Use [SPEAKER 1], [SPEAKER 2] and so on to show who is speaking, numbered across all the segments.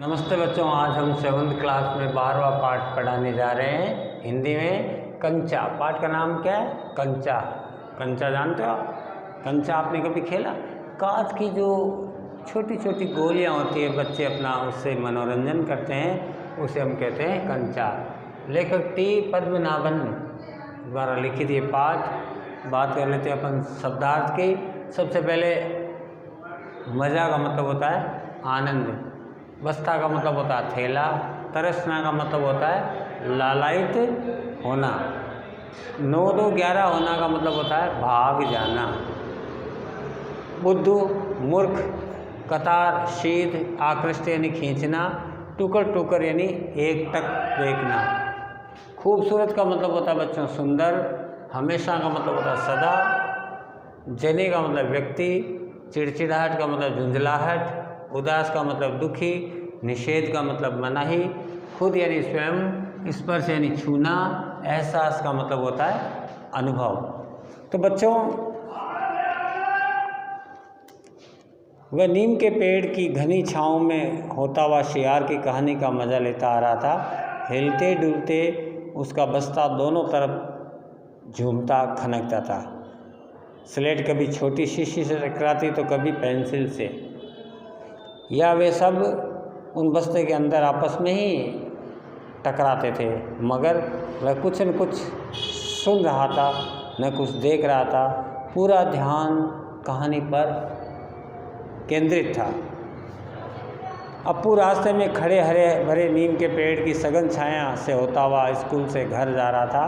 [SPEAKER 1] नमस्ते बच्चों, आज हम 7th क्लास में 12वां पाठ पढ़ाने जा रहे हैं हिंदी में। कंचा पाठ का नाम क्या है? कंचा। कंचा जानते हो आप? कंचा आपने कभी खेला? कांच की जो छोटी छोटी गोलियां होती है, बच्चे अपना उससे मनोरंजन करते हैं, उसे हम कहते हैं कंचा। लेखक टी पद्मनाभन द्वारा लिखित ये पाठ। बात कर लेते हैं अपन शब्दार्थ की। सबसे पहले मज़ा का मतलब होता है आनंद, बस्ता का मतलब होता है थैला, तरसना का मतलब होता है लालायित होना, 9-2-11 होना का मतलब होता है भाग जाना, बुद्धू मूर्ख, कतार शीत, आकृष्ट यानी खींचना, टुकर टुकर यानी एक टक देखना। खूबसूरत का मतलब होता है बच्चों सुंदर, हमेशा का मतलब होता है सदा, जने का मतलब व्यक्ति, चिड़चिड़ाहट का मतलब झुंझलाहट, उदास का मतलब दुखी, निषेध का मतलब मनाही, खुद यानी स्वयं, स्पर्श यानी छूना, एहसास का मतलब होता है अनुभव। तो बच्चों, वह नीम के पेड़ की घनी छाँव में होता हुआ शियार की कहानी का मजा लेता आ रहा था। हिलते डुलते उसका बस्ता दोनों तरफ झूमता खनकता था। स्लेट कभी छोटी शीशी से टकराती तो कभी पेंसिल से, या वे सब उन बस्ते के अंदर आपस में ही टकराते थे, मगर वह कुछ न कुछ सुन रहा था, न कुछ देख रहा था। पूरा ध्यान कहानी पर केंद्रित था। अप्पू रास्ते में खड़े हरे भरे नीम के पेड़ की सघन छाया से होता हुआ स्कूल से घर जा रहा था।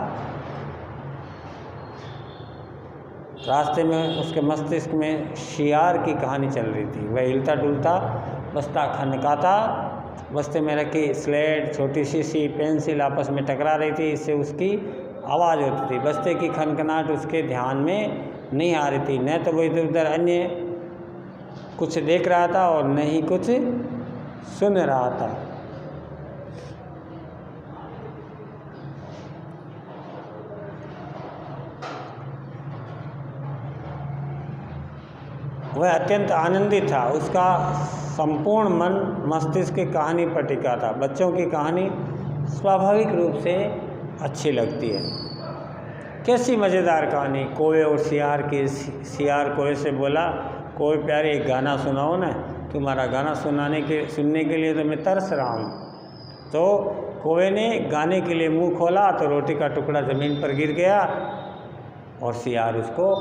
[SPEAKER 1] रास्ते में उसके मस्तिष्क में शियार की कहानी चल रही थी। वह हिलता डुलता बस्ता खनकाता, बस्ते में रखी स्लेट, छोटी शीशी, पेंसिल आपस में टकरा रही थी, इससे उसकी आवाज़ होती थी। बस्ते की खनखनाहट उसके ध्यान में नहीं आ रही थी। न तो वो इधर उधर अन्य कुछ देख रहा था और न ही कुछ सुन रहा था। वह अत्यंत आनंदित था। उसका संपूर्ण मन मस्तिष्क की कहानी पर टिका था। बच्चों की कहानी स्वाभाविक रूप से अच्छी लगती है। कैसी मज़ेदार कहानी! कौवे और सियार की। सियार कौवे से बोला, कौवे प्यारे एक गाना सुनाओ ना, तुम्हारा गाना सुनने के लिए तो मैं तरस रहा हूँ। तो कौवे ने गाने के लिए मुंह खोला तो रोटी का टुकड़ा ज़मीन पर गिर गया और सियार उसको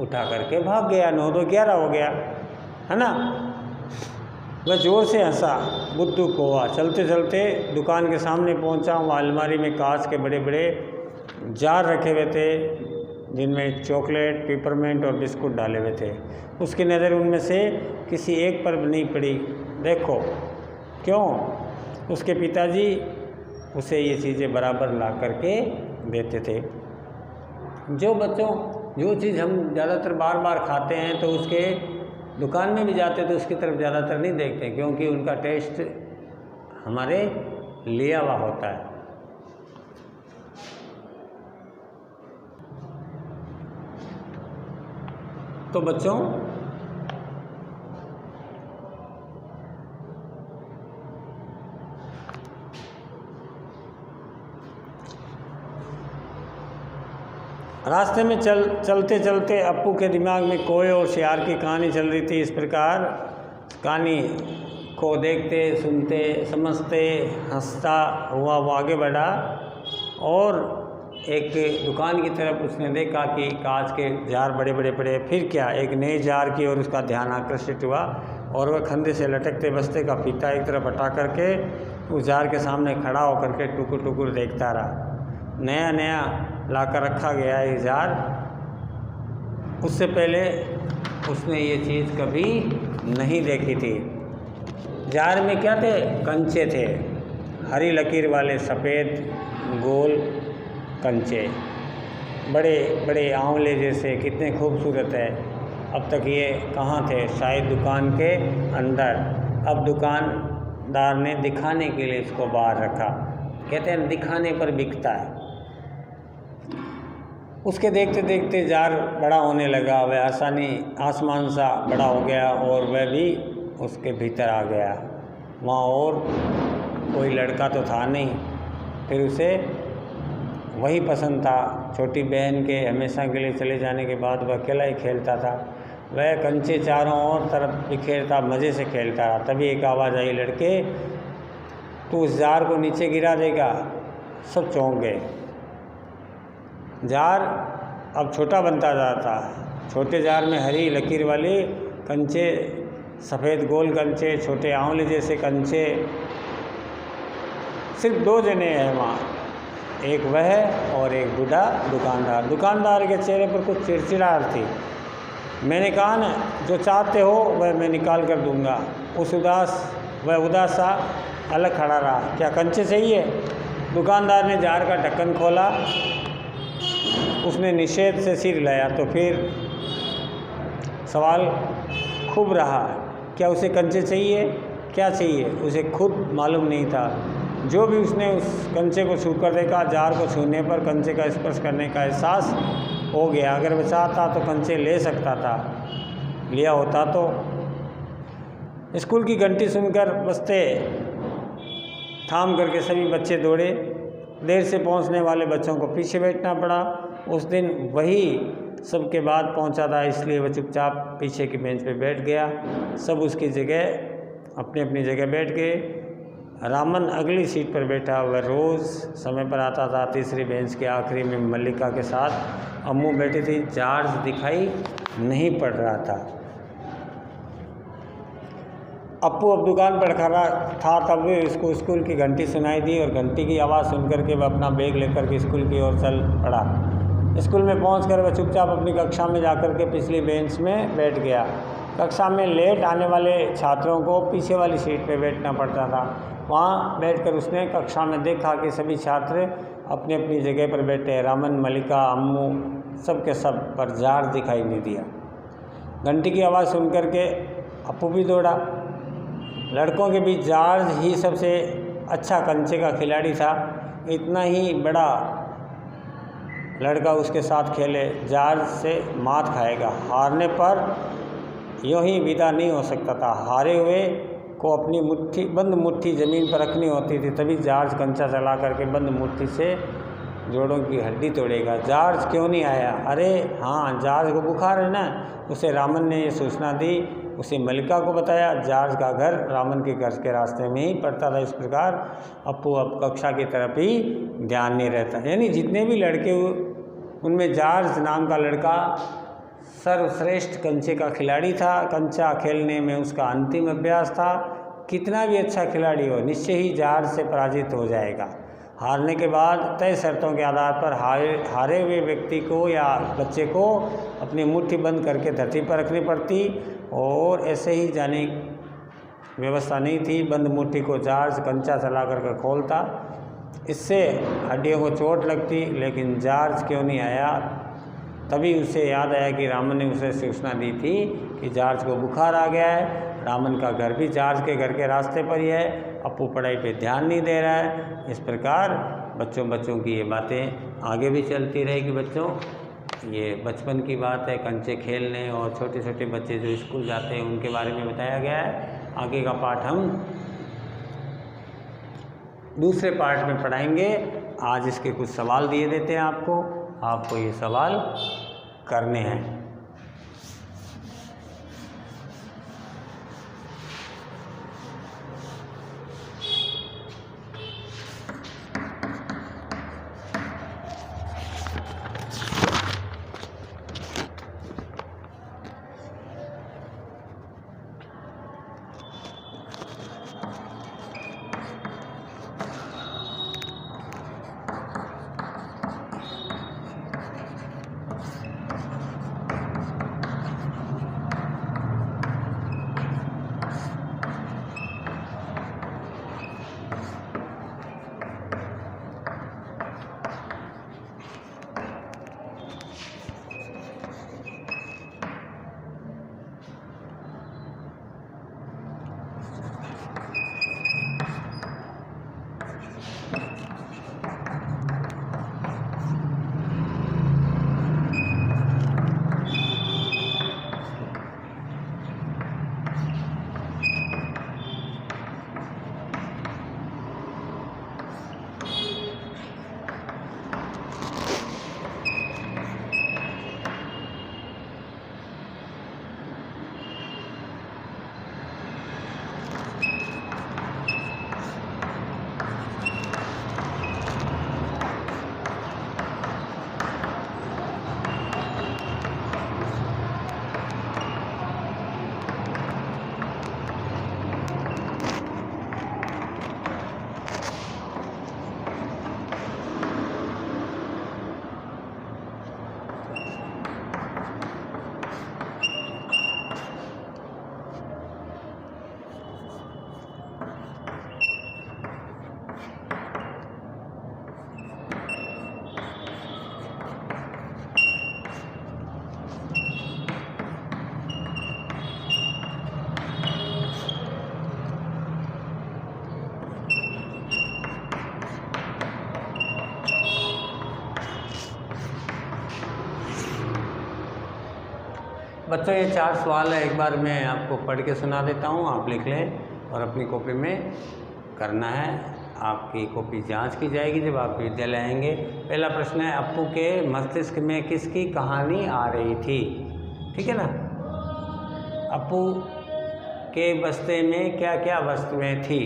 [SPEAKER 1] उठा करके भाग गया। 9-2-11 हो गया, है ना। वह ज़ोर से हंसा, बुद्धू कौवा। चलते चलते दुकान के सामने पहुंचा। वहाँ अलमारी में कांच के बड़े बड़े जार रखे हुए थे, जिनमें चॉकलेट, पेपरमेंट और बिस्कुट डाले हुए थे। उसकी नज़र उनमें से किसी एक पर नहीं पड़ी। देखो क्यों? उसके पिताजी उसे ये चीज़ें बराबर ला करके देते थे। जो चीज़ हम ज़्यादातर बार बार खाते हैं तो उसके दुकान में भी जाते तो उसकी तरफ ज़्यादातर नहीं देखते, क्योंकि उनका टेस्ट हमारे लिया हुआ होता है। तो बच्चों, रास्ते में चलते चलते अप्पू के दिमाग में कौवे और शियार की कहानी चल रही थी। इस प्रकार कहानी को देखते, सुनते, समझते, हंसता हुआ वो आगे बढ़ा और एक दुकान की तरफ उसने देखा कि कांच के जार बड़े बड़े पड़े। फिर क्या, एक नए जार की ओर उसका ध्यान आकर्षित हुआ और वह खंधे से लटकते बस्ते का फीता एक तरफ हटा करके उस जार के सामने खड़ा होकर के टुकुर टुकुर देखता रहा। नया नया लाकर रखा गया ये जार। उससे पहले उसने ये चीज़ कभी नहीं देखी थी। जार में क्या थे? कंचे थे, हरी लकीर वाले सफ़ेद गोल कंचे, बड़े बड़े आंवले जैसे, कितने खूबसूरत है। अब तक ये कहाँ थे? शायद दुकान के अंदर। अब दुकानदार ने दिखाने के लिए इसको बाहर रखा। कहते हैं दिखाने पर बिकता है। उसके देखते देखते जार बड़ा होने लगा। वह आसमान सा बड़ा हो गया और वह भी उसके भीतर आ गया। वहाँ और कोई लड़का तो था नहीं। फिर उसे वही पसंद था। छोटी बहन के हमेशा के लिए चले जाने के बाद वह अकेला ही खेलता था। वह कंचे चारों ओर तरफ बिखेरता, मज़े से खेलता रहा। तभी एक आवाज़ आई, लड़के तू उस जार को नीचे गिरा देगा। सब चौंक गए। जार अब छोटा बनता जाता। छोटे जार में हरी लकीर वाले कंचे, सफ़ेद गोल कंचे, छोटे आंवले जैसे कंचे। सिर्फ 2 जने हैं वहाँ, एक वह और एक बूढ़ा दुकानदार। दुकानदार के चेहरे पर कुछ चिड़चिड़ाहट थी। मैंने कहा ना, जो चाहते हो वह मैं निकाल कर दूंगा। वह उदास सा अलग खड़ा रहा। क्या कंचे चाहिए? दुकानदार ने जार का ढक्कन खोला। उसने निषेध से सिर हिलाया। तो फिर सवाल खूब रहा, क्या उसे कंचे चाहिए? क्या चाहिए उसे खुद मालूम नहीं था। जो भी उसने उस कंचे को छूकर देखा, जार को छूने पर कंचे का स्पर्श करने का एहसास हो गया। अगर वह चाहता तो कंचे ले सकता था, लिया होता तो। स्कूल की घंटी सुनकर बस्ते थाम करके सभी बच्चे दौड़े। देर से पहुंचने वाले बच्चों को पीछे बैठना पड़ा। उस दिन वही सबके बाद पहुंचा था, इसलिए वह चुपचाप पीछे की बेंच पे बैठ गया। सब उसकी जगह अपनी अपनी जगह बैठ गए। रामन अगली सीट पर बैठा। वह रोज़ समय पर आता था। तीसरी बेंच के आखिरी में मल्लिका के साथ अम्मू बैठी थी। जॉर्ज दिखाई नहीं पड़ रहा था। अप्पू अब दुकान पर खड़ा था। तब उसको स्कूल की घंटी सुनाई दी और घंटी की आवाज़ सुनकर के वह अपना बैग लेकर के स्कूल की ओर चल पड़ा। स्कूल में पहुंचकर वह चुपचाप अपनी कक्षा में जाकर के पिछली बेंच में बैठ गया। कक्षा में लेट आने वाले छात्रों को पीछे वाली सीट पर बैठना पड़ता था। वहाँ बैठकर उसने कक्षा में देखा कि सभी छात्र अपनी अपनी जगह पर बैठे। रामन, मल्लिका, अम्मू सब के सब, पर जॉर्ज दिखाई नहीं दिया। घंटी की आवाज़ सुनकर के अप्पू भी दौड़ा। लड़कों के बीच जॉर्ज ही सबसे अच्छा कंचे का खिलाड़ी था। इतना ही बड़ा लड़का उसके साथ खेले, जॉर्ज से मात खाएगा। हारने पर यूँ ही विदा नहीं हो सकता था। हारे हुए को अपनी बंद मुट्ठी ज़मीन पर रखनी होती थी, तभी जॉर्ज कंचा चला करके बंद मुट्ठी से जोड़ों की हड्डी तोड़ेगा। जॉर्ज क्यों नहीं आया? अरे हाँ, जॉर्ज को बुखार है ना। उसे रामन ने ये सूचना दी। उसे मल्लिका को बताया। जॉर्ज का घर रामन के घर के रास्ते में ही पड़ता था। इस प्रकार अप्पू अब कक्षा की तरफ ही ध्यान नहीं रहता। यानी जितने भी लड़के उनमें जॉर्ज नाम का लड़का सर्वश्रेष्ठ कंचे का खिलाड़ी था। कंचा खेलने में उसका अंतिम अभ्यास था। कितना भी अच्छा खिलाड़ी हो, निश्चय ही जॉर्ज से पराजित हो जाएगा। हारने के बाद तय शर्तों के आधार पर हारे हुए व्यक्ति को या बच्चे को अपनी मुट्ठी बंद करके धरती पर रखनी पड़ती और ऐसे ही जाने व्यवस्था नहीं थी। बंद मुट्ठी को जॉर्ज कंचा चला करके खोलता। इससे हड्डियों को चोट लगती, लेकिन जॉर्ज क्यों नहीं आया? तभी उसे याद आया कि रामन ने उसे सूचना दी थी कि जॉर्ज को बुखार आ गया है। रामन का घर भी जॉर्ज के घर के रास्ते पर ही है। अप्पू पढ़ाई पे ध्यान नहीं दे रहा है। इस प्रकार बच्चों की ये बातें आगे भी चलती रहेगी। बच्चों, ये बचपन की बात है। कंचे खेलने और छोटे छोटे बच्चे जो स्कूल जाते हैं उनके बारे में बताया गया है। आगे का पाठ हम दूसरे पार्ट में पढ़ाएंगे। आज इसके कुछ सवाल दिए देते हैं आपको ये सवाल करने हैं। बच्चों ये 4 सवाल है, एक बार मैं आपको पढ़ के सुना देता हूँ, आप लिख लें और अपनी कॉपी में करना है। आपकी कॉपी जांच की जाएगी जब आप विद्यालय आएंगे। पहला प्रश्न है, अप्पू के मस्तिष्क में किसकी कहानी आ रही थी? ठीक है ना। अप्पू के बस्ते में क्या क्या वस्तुएं थी?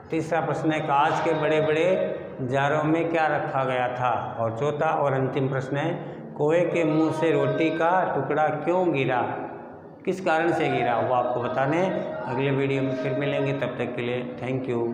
[SPEAKER 1] तीसरा प्रश्न है, कांच के बड़े बड़े जारों में क्या रखा गया था? और चौथा और अंतिम प्रश्न है, कोए के मुंह से रोटी का टुकड़ा क्यों गिरा, किस कारण से गिरा, वो आपको बताने। अगले वीडियो में फिर मिलेंगे, तब तक के लिए थैंक यू।